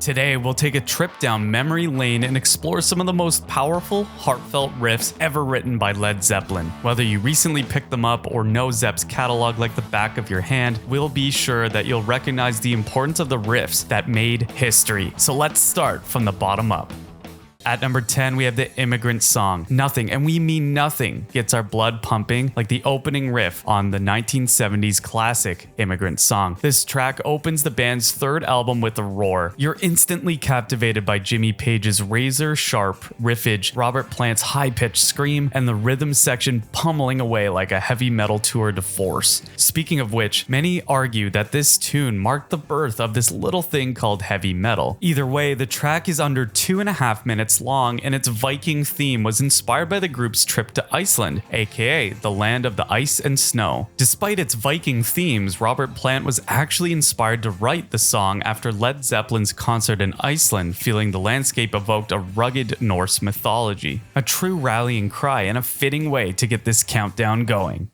Today, we'll take a trip down memory lane and explore some of the most powerful, heartfelt riffs ever written by Led Zeppelin. Whether you recently picked them up or know Zepp's catalog like the back of your hand, we'll be sure that you'll recognize the importance of the riffs that made history. So let's start from the bottom up. At number 10, we have the Immigrant Song. Nothing, and we mean nothing, gets our blood pumping like the opening riff on the 1970s classic Immigrant Song. This track opens the band's third album with a roar. You're instantly captivated by Jimmy Page's razor-sharp riffage, Robert Plant's high-pitched scream, and the rhythm section pummeling away like a heavy metal tour de force. Speaking of which, many argue that this tune marked the birth of this little thing called heavy metal. Either way, the track is under 2.5 minutes long, and its Viking theme was inspired by the group's trip to Iceland, aka the land of the ice and snow. Despite its Viking themes, Robert Plant was actually inspired to write the song after Led Zeppelin's concert in Iceland, feeling the landscape evoked a rugged Norse mythology. A true rallying cry and a fitting way to get this countdown going.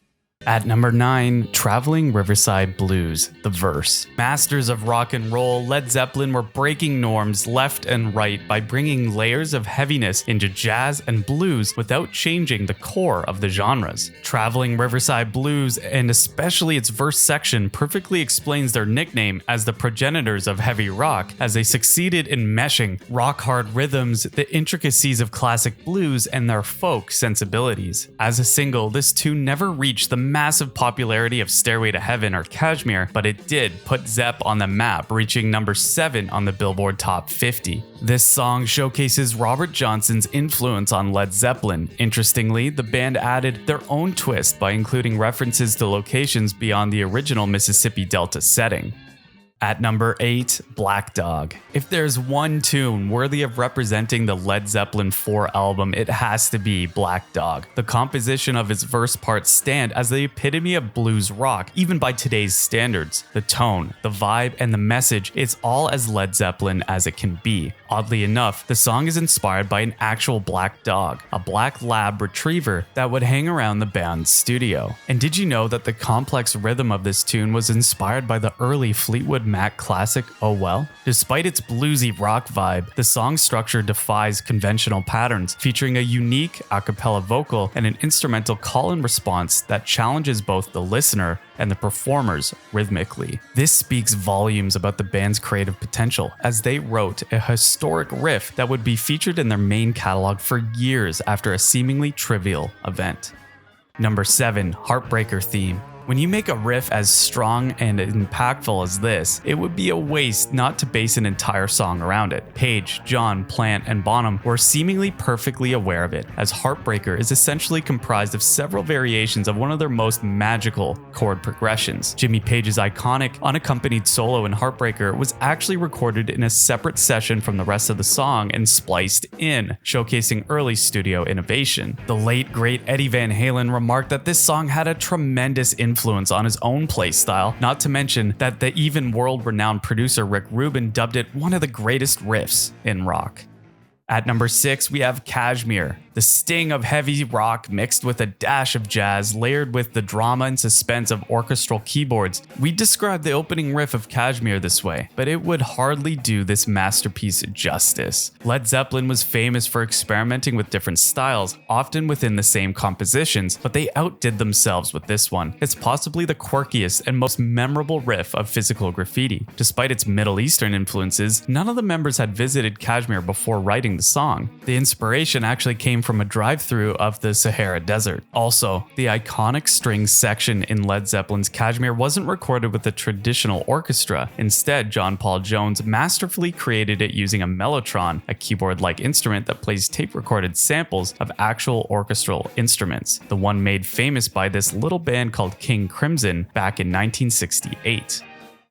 At number 9, Traveling Riverside Blues, the verse. Masters of rock and roll, Led Zeppelin were breaking norms left and right by bringing layers of heaviness into jazz and blues without changing the core of the genres. Traveling Riverside Blues, and especially its verse section, perfectly explains their nickname as the progenitors of heavy rock, as they succeeded in meshing rock-hard rhythms, the intricacies of classic blues, and their folk sensibilities. As a single, this tune never reached the massive popularity of Stairway to Heaven or Kashmir, but it did put Zepp on the map, reaching number 7 on the Billboard Top 50. This song showcases Robert Johnson's influence on Led Zeppelin. Interestingly, the band added their own twist by including references to locations beyond the original Mississippi Delta setting. At number 8, Black Dog. If there's one tune worthy of representing the Led Zeppelin 4 album, it has to be Black Dog. The composition of its verse parts stand as the epitome of blues rock, even by today's standards. The tone, the vibe, and the message, it's all as Led Zeppelin as it can be. Oddly enough, the song is inspired by an actual black dog, a black lab retriever that would hang around the band's studio. And did you know that the complex rhythm of this tune was inspired by the early Fleetwood Mac classic Oh Well? Despite its bluesy rock vibe, the song's structure defies conventional patterns, featuring a unique a cappella vocal and an instrumental call and response that challenges both the listener and the performers rhythmically. This speaks volumes about the band's creative potential, as they wrote a historic riff that would be featured in their main catalog for years after a seemingly trivial event. Number 7, Heartbreaker theme. When you make a riff as strong and impactful as this, it would be a waste not to base an entire song around it. Page, John, Plant, and Bonham were seemingly perfectly aware of it, as Heartbreaker is essentially comprised of several variations of one of their most magical chord progressions. Jimmy Page's iconic, unaccompanied solo in Heartbreaker was actually recorded in a separate session from the rest of the song and spliced in, showcasing early studio innovation. The late, great Eddie Van Halen remarked that this song had a tremendous influence on his own playstyle, not to mention that the even world-renowned producer Rick Rubin dubbed it one of the greatest riffs in rock. At number 6, we have Kashmir. The sting of heavy rock mixed with a dash of jazz, layered with the drama and suspense of orchestral keyboards. We describe the opening riff of Kashmir this way, but it would hardly do this masterpiece justice. Led Zeppelin was famous for experimenting with different styles, often within the same compositions, but they outdid themselves with this one. It's possibly the quirkiest and most memorable riff of Physical Graffiti. Despite its Middle Eastern influences, none of the members had visited Kashmir before writing the song. The inspiration actually came from a drive-through of the Sahara Desert. Also, the iconic strings section in Led Zeppelin's Kashmir wasn't recorded with a traditional orchestra. Instead, John Paul Jones masterfully created it using a mellotron, a keyboard-like instrument that plays tape-recorded samples of actual orchestral instruments, the one made famous by this little band called King Crimson back in 1968.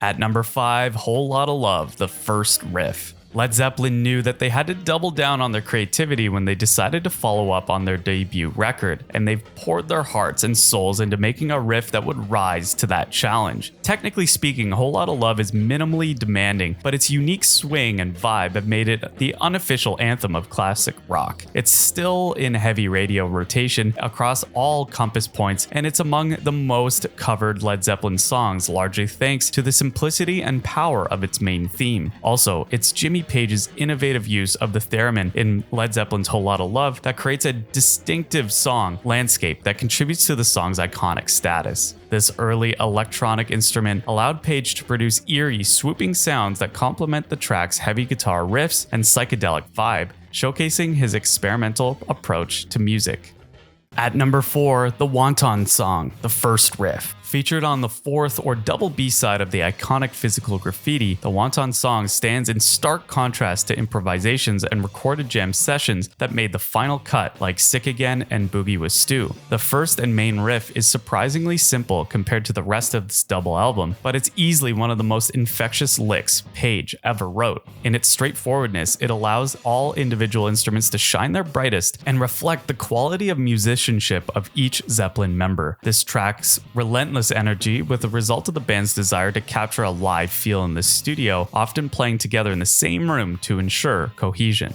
At number 5, Whole Lotta Love, the first riff. Led Zeppelin knew that they had to double down on their creativity when they decided to follow up on their debut record, and they've poured their hearts and souls into making a riff that would rise to that challenge. Technically speaking, Whole Lotta Love is minimally demanding, but its unique swing and vibe have made it the unofficial anthem of classic rock. It's still in heavy radio rotation across all compass points, and it's among the most covered Led Zeppelin songs, largely thanks to the simplicity and power of its main theme. Also, it's Jimmy Jimmy Page's innovative use of the theremin in Led Zeppelin's Whole Lotta Love that creates a distinctive song landscape that contributes to the song's iconic status. This early electronic instrument allowed Page to produce eerie, swooping sounds that complement the track's heavy guitar riffs and psychedelic vibe, showcasing his experimental approach to music. At number 4, the Wonton Song, the first riff. Featured on the fourth or double B-side of the iconic Physical Graffiti, the Wonton Song stands in stark contrast to improvisations and recorded jam sessions that made the final cut like Sick Again and Boogie with Stu. The first and main riff is surprisingly simple compared to the rest of this double album, but it's easily one of the most infectious licks Page ever wrote. In its straightforwardness, it allows all individual instruments to shine their brightest and reflect the quality of musicianship of each Zeppelin member. This track's relentless energy with the result of the band's desire to capture a live feel in the studio, often playing together in the same room to ensure cohesion.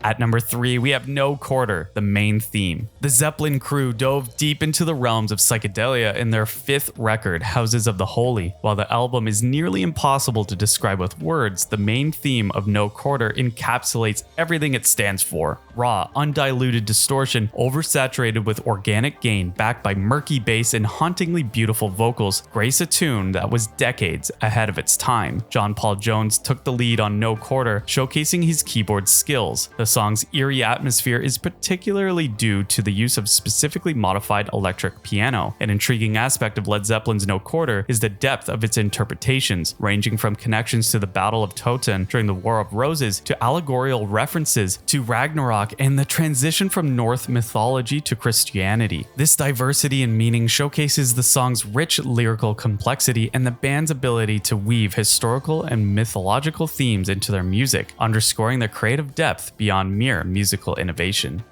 At number 3, we have No Quarter, the main theme. The Zeppelin crew dove deep into the realms of psychedelia in their fifth record, Houses of the Holy. While the album is nearly impossible to describe with words, the main theme of No Quarter encapsulates everything it stands for. Raw, undiluted distortion, oversaturated with organic gain, backed by murky bass and hauntingly beautiful vocals, grace a tune that was decades ahead of its time. John Paul Jones took the lead on No Quarter, showcasing his keyboard skills. The song's eerie atmosphere is particularly due to the use of specifically modified electric piano. An intriguing aspect of Led Zeppelin's No Quarter is the depth of its interpretations, ranging from connections to the Battle of Toten during the War of Roses to allegorical references to Ragnarok and the transition from Norse mythology to Christianity. This diversity in meaning showcases the song's rich lyrical complexity and the band's ability to weave historical and mythological themes into their music, underscoring their creative depth beyond mere musical innovation.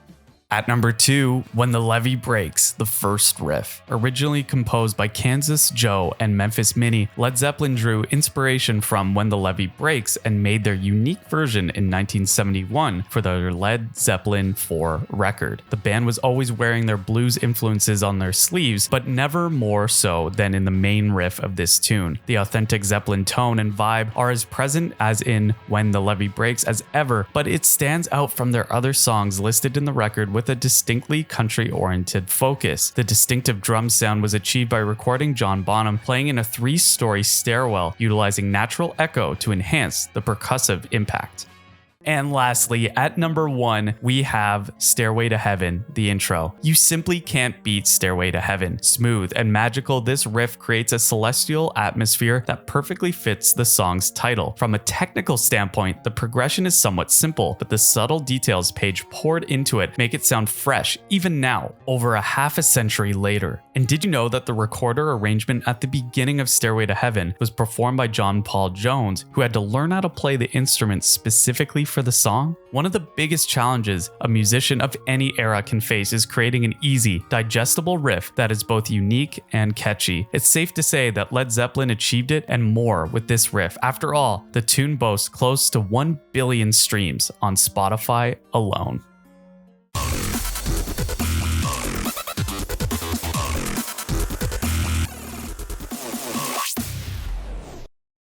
At number 2, When the Levee Breaks, the first riff. Originally composed by Kansas Joe and Memphis Minnie, Led Zeppelin drew inspiration from When the Levee Breaks and made their unique version in 1971 for their Led Zeppelin 4 record. The band was always wearing their blues influences on their sleeves, but never more so than in the main riff of this tune. The authentic Zeppelin tone and vibe are as present as in When the Levee Breaks as ever, but it stands out from their other songs listed in the record with a distinctly country-oriented focus. The distinctive drum sound was achieved by recording John Bonham playing in a 3-story stairwell, utilizing natural echo to enhance the percussive impact. And lastly, at number 1, we have Stairway to Heaven, the intro. You simply can't beat Stairway to Heaven. Smooth and magical, this riff creates a celestial atmosphere that perfectly fits the song's title. From a technical standpoint, the progression is somewhat simple, but the subtle details Page poured into it make it sound fresh, even now, over a half a century later. And did you know that the recorder arrangement at the beginning of Stairway to Heaven was performed by John Paul Jones, who had to learn how to play the instrument specifically for the song? One of the biggest challenges a musician of any era can face is creating an easy, digestible riff that is both unique and catchy. It's safe to say that Led Zeppelin achieved it and more with this riff. After all, the tune boasts close to 1 billion streams on Spotify alone.